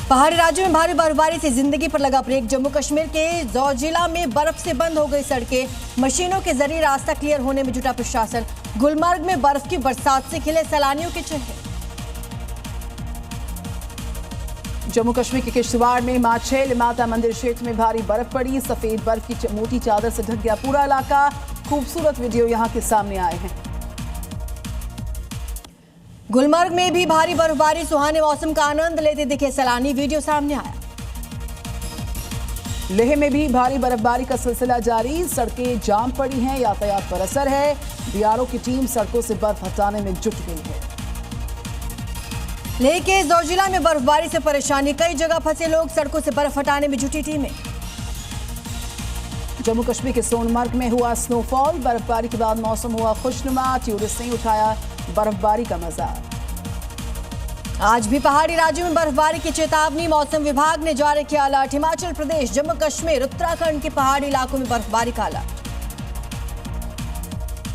पहाड़ी राज्यों में भारी बर्फबारी से जिंदगी पर लगा ब्रेक। जम्मू कश्मीर के जोजिला में बर्फ से बंद हो गई सड़कें, मशीनों के जरिए रास्ता क्लियर होने में जुटा प्रशासन। गुलमर्ग में बर्फ की बरसात से खिले सैलानियों के चेहरे। जम्मू कश्मीर के किश्तवाड़ में मां छेल माता मंदिर क्षेत्र में भारी बर्फ पड़ी। सफेद बर्फ की मोटी चादर से ढक गया पूरा इलाका। खूबसूरत वीडियो यहां के सामने आए हैं। गुलमर्ग में भी भारी बर्फबारी, सुहाने मौसम का आनंद लेते दिखे सैलानी। वीडियो सामने आया। लेह में भी भारी बर्फबारी का सिलसिला जारी। सड़कें जाम पड़ी हैं, यातायात पर असर है। बीआरओ की टीम सड़कों से बर्फ हटाने में जुट गई है। लेह के जोजिला में बर्फबारी से परेशानी, कई जगह फंसे लोग, सड़कों से बर्फ हटाने में जुटी टीमें। जम्मू कश्मीर के सोनमर्ग में हुआ स्नोफॉल। बर्फबारी के बाद मौसम हुआ खुशनुमा। टूरिस्ट ने उठाया बर्फबारी का मजा। आज भी पहाड़ी राज्यों में बर्फबारी की चेतावनी, मौसम विभाग ने जारी किया अलर्ट। हिमाचल प्रदेश, जम्मू कश्मीर, उत्तराखंड के पहाड़ी इलाकों में बर्फबारी का अलर्ट।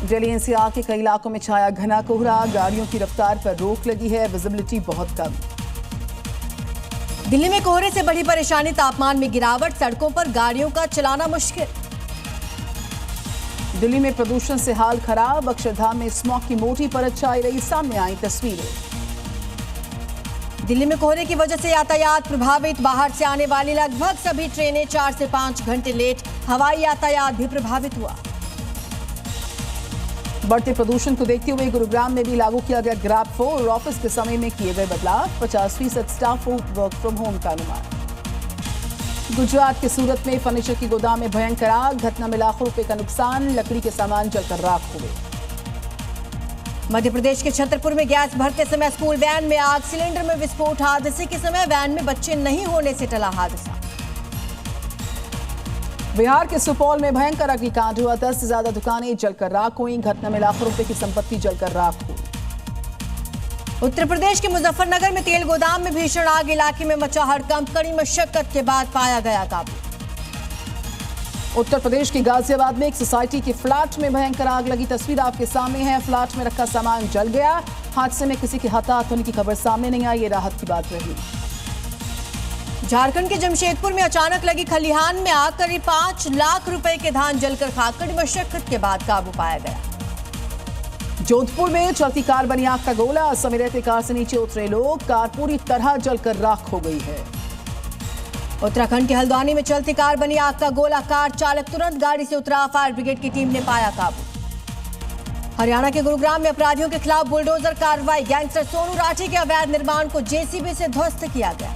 दिल्ली एनसीआर के कई इलाकों में छाया घना कोहरा। गाड़ियों की रफ्तार पर रोक लगी है, विजिबिलिटी बहुत कम। दिल्ली में कोहरे से बड़ी परेशानी, तापमान में गिरावट, सड़कों पर गाड़ियों का चलाना मुश्किल। दिल्ली में प्रदूषण से हाल खराब। अक्षरधाम में स्मॉग की मोटी परत छाई रही, सामने आई तस्वीरें। दिल्ली में कोहरे की वजह से यातायात प्रभावित। बाहर से आने वाली लगभग सभी ट्रेनें 4 से 5 घंटे लेट। हवाई यातायात भी प्रभावित हुआ। बढ़ते प्रदूषण को देखते हुए गुरुग्राम में भी लागू किया गया ग्रैब 4। ऑफिस के समय में किए गए बदलाव। 50% स्टाफ वर्क फ्रॉम होम का अनुमान। गुजरात के सूरत में फर्नीचर की गोदाम में भयंकर आग। घटना में लाखों रुपए का नुकसान। लकड़ी के सामान जलकर राख हुए। मध्य प्रदेश के छतरपुर में गैस भरते समय स्कूल वैन में आग, सिलेंडर में विस्फोट। हादसे के समय वैन में बच्चे नहीं होने से टला हादसा। बिहार के सुपौल में भयंकर अग्निकांड हुआ। 10 से ज्यादा दुकानें जलकर राख हुई। घटना में लाखों रुपए की संपत्ति जलकर राख हुई। उत्तर प्रदेश के मुजफ्फरनगर में तेल गोदाम में भीषण आग, इलाके में मचा हड़कंप। कड़ी मशक्कत के बाद पाया गया काबू। उत्तर प्रदेश के गाजियाबाद में एक सोसाइटी के फ्लैट में भयंकर आग लगी। तस्वीर आपके सामने है। फ्लैट में रखा सामान जल गया। हादसे में किसी के हताहत होने की खबर सामने नहीं आई। ये राहत की बात रही। झारखंड के जमशेदपुर में अचानक लगी खलिहान में आग, करीब 5 लाख रुपए के धान जलकर खाक। कड़ी मशक्कत के बाद काबू पाया गया। जोधपुर में चलती कार बनी आग का गोला। समय रहते कार से नीचे उतरे लोग। कार पूरी तरह जलकर राख हो गई है। उत्तराखंड के हल्द्वानी में चलती कार बनी आग का गोला। कार चालक तुरंत गाड़ी से उतरा। फायर ब्रिगेड की टीम ने पाया काबू। हरियाणा के गुरुग्राम में अपराधियों के खिलाफ बुलडोजर कार्रवाई। गैंगस्टर सोनू राठी के अवैध निर्माण को जेसीबी से ध्वस्त किया गया।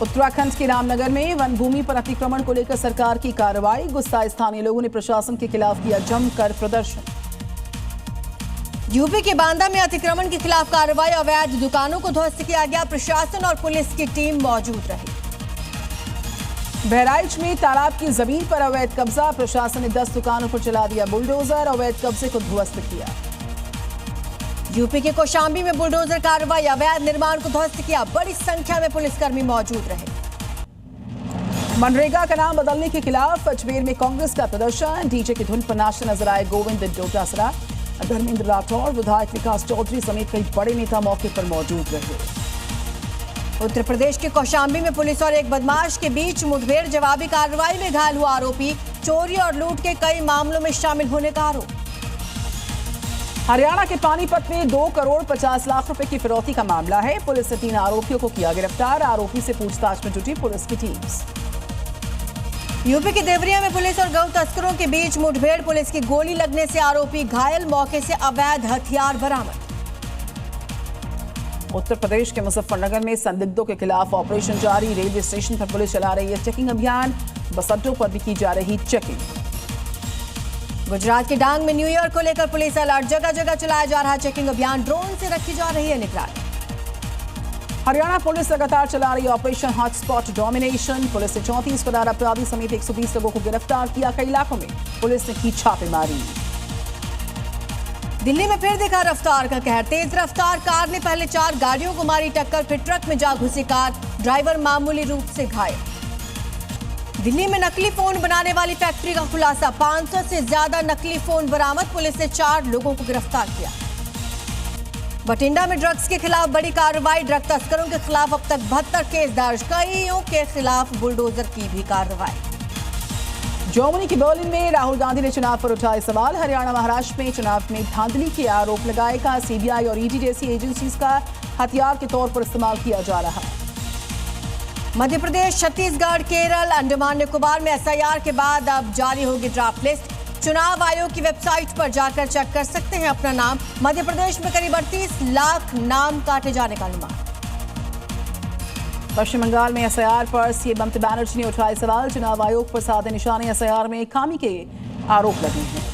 उत्तराखंड के रामनगर में वन भूमि पर अतिक्रमण को लेकर सरकार की कार्रवाई। गुस्साए स्थानीय लोगों ने प्रशासन के खिलाफ किया जमकर प्रदर्शन। यूपी के बांदा में अतिक्रमण के खिलाफ कार्रवाई। अवैध दुकानों को ध्वस्त किया गया। प्रशासन और पुलिस की टीम मौजूद रही। बहराइच में तालाब की जमीन पर अवैध कब्जा। प्रशासन ने 10 दुकानों पर चला दिया बुलडोजर। अवैध कब्जे को ध्वस्त किया। यूपी के कौशाम्बी में बुलडोजर कार्रवाई। अवैध निर्माण को ध्वस्त किया। बड़ी संख्या में पुलिसकर्मी मौजूद रहे। मनरेगा का नाम बदलने के खिलाफ अजमेर में कांग्रेस का प्रदर्शन। डीजे की धुन पर नाचते नजर आए गोविंद डोटासरा। धर्मेंद्र राठौर, विधायक विकास चौधरी समेत कई बड़े नेता मौके पर मौजूद रहे। उत्तर प्रदेश के कौशाम्बी में पुलिस और एक बदमाश के बीच मुठभेड़। जवाबी कार्रवाई में घायल हुआ आरोपी। चोरी और लूट के कई मामलों में शामिल होने का आरोप। हरियाणा के पानीपत में 2 करोड़ 50 लाख रुपए की फिरौती का मामला है। पुलिस ने 3 आरोपियों को किया गिरफ्तार। आरोपी से पूछताछ में जुटी पुलिस की टीम। यूपी के देवरिया में पुलिस और गौ तस्करों के बीच मुठभेड़। पुलिस की गोली लगने से आरोपी घायल। मौके से अवैध हथियार बरामद। उत्तर प्रदेश के मुजफ्फरनगर में संदिग्धों के खिलाफ ऑपरेशन जारी। रेलवे स्टेशन पर पुलिस चला रही है चेकिंग अभियान। बस अड्डों पर भी की जा रही चेकिंग। गुजरात के डांग में न्यू ईयर को लेकर पुलिस अलर्ट। जगह जगह चलाया जा रहा चेकिंग अभियान। ड्रोन से रखी जा रही है निगरानी। हरियाणा पुलिस लगातार चला रही ऑपरेशन हॉटस्पॉट डोमिनेशन। पुलिस ने 34 फरार अपराधी समेत 120 लोगों को गिरफ्तार किया। कई इलाकों में पुलिस ने की छापेमारी। दिल्ली में फिर देखा रफ्तार का कहर। तेज रफ्तार कार ने पहले 4 गाड़ियों को मारी टक्कर, फिर ट्रक में जा घुसी कार। ड्राइवर मामूली रूप से घायल। दिल्ली में नकली फोन बनाने वाली फैक्ट्री का खुलासा। 500 से ज्यादा नकली फोन बरामद। पुलिस ने 4 लोगों को गिरफ्तार किया। बठिंडा में ड्रग्स के खिलाफ बड़ी कार्रवाई। ड्रग तस्करों के खिलाफ अब तक 72 केस दर्ज। कईयों के खिलाफ बुलडोजर की भी कार्रवाई। जर्मनी के बर्लिन में राहुल गांधी ने चुनाव पर उठाए सवाल। हरियाणा महाराष्ट्र में चुनाव में धांधली के आरोप लगाए। कहा सीबीआई और ईडी जैसी एजेंसीज का हथियार के तौर पर इस्तेमाल किया जा रहा है। मध्य प्रदेश, छत्तीसगढ़, केरल, अंडमान निकोबार में एसआईआर के बाद अब जारी होगी ड्राफ्ट लिस्ट। चुनाव आयोग की वेबसाइट पर जाकर चेक कर सकते हैं अपना नाम। मध्य प्रदेश में करीब 38 लाख नाम काटे जाने का अनुमान। पश्चिम बंगाल में एसआईआर पर सीएम ममता बनर्जी ने उठाए सवाल। चुनाव आयोग पर साधे निशाने एसआईआर में खामी के आरोप लगे हैं।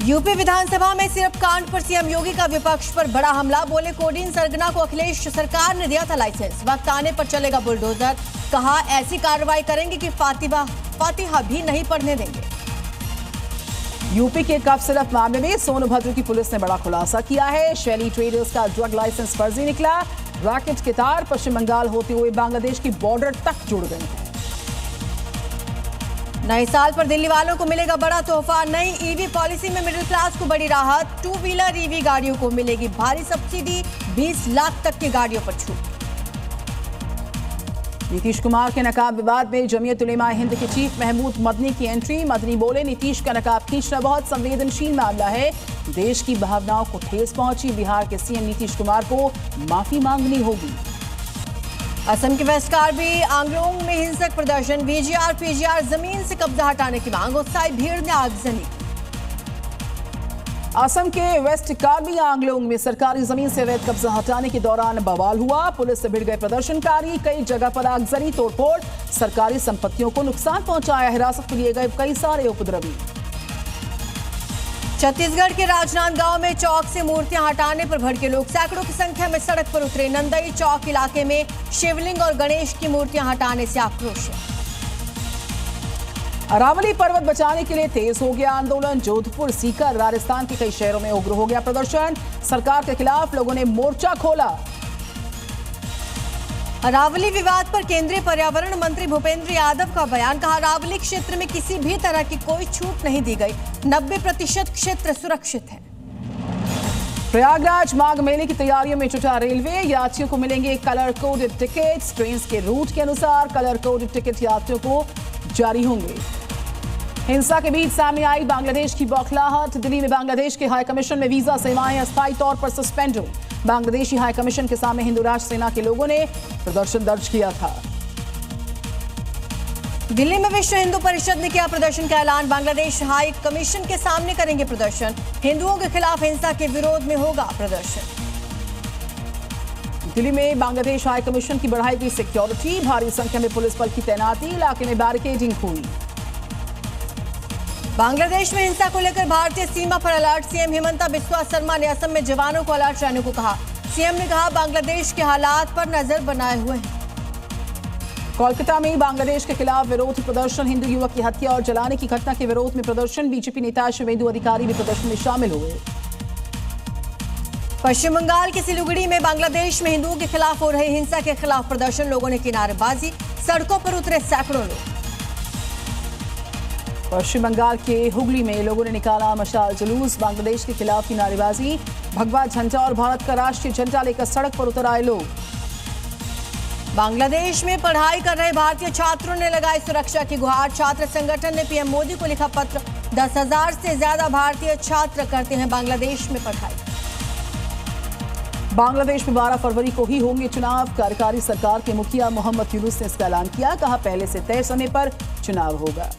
यूपी विधानसभा में सिर्फ कांड पर सीएम योगी का विपक्ष पर बड़ा हमला। बोले कोडीन सरगना को अखिलेश सरकार ने दिया था लाइसेंस, वक्त आने पर चलेगा बुलडोजर। कहा ऐसी कार्रवाई करेंगे कि फातिहा भी नहीं पढ़ने देंगे। यूपी के कफ सिरप मामले में सोनभद्र की पुलिस ने बड़ा खुलासा किया है। शैली ट्रेडर्स का ड्रग लाइसेंस फर्जी निकला। रैकेट के तार पश्चिम बंगाल होते हुए बांग्लादेश की बॉर्डर तक जुड़ गए हैं। नए साल पर दिल्ली वालों को मिलेगा बड़ा तोहफा। नई ईवी पॉलिसी में मिडिल क्लास को बड़ी राहत। 2 व्हीलर ईवी गाड़ियों को मिलेगी भारी सब्सिडी। 20 लाख तक की गाड़ियों पर छूट। नीतीश कुमार के नकाब विवाद में जमीयत उलेमा हिंद के चीफ महमूद मदनी की एंट्री। मदनी बोले नीतीश का नकाब खींचना बहुत संवेदनशील मामला है। देश की भावनाओं को ठेस पहुंची। बिहार के सीएम नीतीश कुमार को माफी मांगनी होगी। असम के वेस्ट कार्बी आंगलोंग में हिंसक प्रदर्शन। बीजीआर पीजीआर जमीन से कब्जा हटाने की मांग। उत्साही भीड़ ने आगजनी। असम के वेस्ट कार्बी आंगलोंग में सरकारी जमीन से अवैध कब्जा हटाने के दौरान बवाल हुआ। पुलिस से भिड़ गए प्रदर्शनकारी। कई जगह पर आगजनी, तोड़फोड़, सरकारी संपत्तियों को नुकसान पहुंचाया। हिरासत में लिए गए कई सारे उपद्रवी। छत्तीसगढ़ के राजनांदगांव में चौक से मूर्तियां हटाने पर भड़के लोग। सैकड़ों की संख्या में सड़क पर उतरे। नंदई चौक इलाके में शिवलिंग और गणेश की मूर्तियां हटाने से आक्रोश। अरावली पर्वत बचाने के लिए तेज हो गया आंदोलन। जोधपुर, सीकर, राजस्थान के कई शहरों में उग्र हो गया प्रदर्शन। सरकार के खिलाफ लोगों ने मोर्चा खोला। अरावली विवाद पर केंद्रीय पर्यावरण मंत्री भूपेंद्र यादव का बयान। कहा अरावली क्षेत्र में किसी भी तरह की कोई छूट नहीं दी गई। 90% क्षेत्र सुरक्षित है। प्रयागराज माघ मेले की तैयारियों में जुटा रेलवे। यात्रियों को मिलेंगे कलर कोडेड टिकट्स। ट्रेन के रूट के अनुसार कलर कोडेड टिकट यात्रियों को जारी होंगे। हिंसा के बीच सामने आई बांग्लादेश की बौखलाहट। दिल्ली में बांग्लादेश के हाई कमीशन में वीजा सेवाएं अस्थायी तौर पर सस्पेंड हुई। बांग्लादेशी हाई कमीशन के सामने हिंदू राष्ट्र सेना के लोगों ने प्रदर्शन दर्ज किया था। दिल्ली में विश्व हिंदू परिषद ने किया प्रदर्शन का ऐलान। बांग्लादेश हाई कमीशन के सामने करेंगे प्रदर्शन। हिंदुओं के खिलाफ हिंसा के विरोध में होगा प्रदर्शन। दिल्ली में बांग्लादेश हाई कमीशन की बढ़ाई गई सिक्योरिटी। भारी संख्या में पुलिस बल की तैनाती। इलाके में बैरिकेडिंग हुई। बांग्लादेश में हिंसा को लेकर भारतीय सीमा पर अलर्ट। सीएम हिमंता बिस्वा शर्मा ने असम में जवानों को अलर्ट रहने को कहा। सीएम ने कहा बांग्लादेश के हालात पर नजर बनाए हुए हैं। कोलकाता में बांग्लादेश के खिलाफ विरोध प्रदर्शन। हिंदू युवक की हत्या और जलाने की घटना के विरोध में प्रदर्शन। बीजेपी नेता शुभेंदु अधिकारी भी प्रदर्शन में शामिल हुए। पश्चिम बंगाल के सिलीगुड़ी में बांग्लादेश में हिंदुओं के खिलाफ हो रही हिंसा के खिलाफ प्रदर्शन। लोगों ने की नारेबाजी। सड़कों पर उतरे सैकड़ों लोग। पश्चिम बंगाल के हुगली में लोगों ने निकाला मशाल जुलूस। बांग्लादेश के खिलाफ की नारेबाजी। भगवा झंडा और भारत का राष्ट्रीय झंडा लेकर सड़क पर उतर आए लोग। बांग्लादेश में पढ़ाई कर रहे भारतीय छात्रों ने लगाई सुरक्षा की गुहार। छात्र संगठन ने पीएम मोदी को लिखा पत्र। 10,000 से ज्यादा भारतीय छात्र करते हैं बांग्लादेश में पढ़ाई। बांग्लादेश में 12 फरवरी को ही होंगे चुनाव। कार्यकारी सरकार के मुखिया मोहम्मद यूनुस ने इसका ऐलान किया। कहा पहले से तय समय पर चुनाव होगा।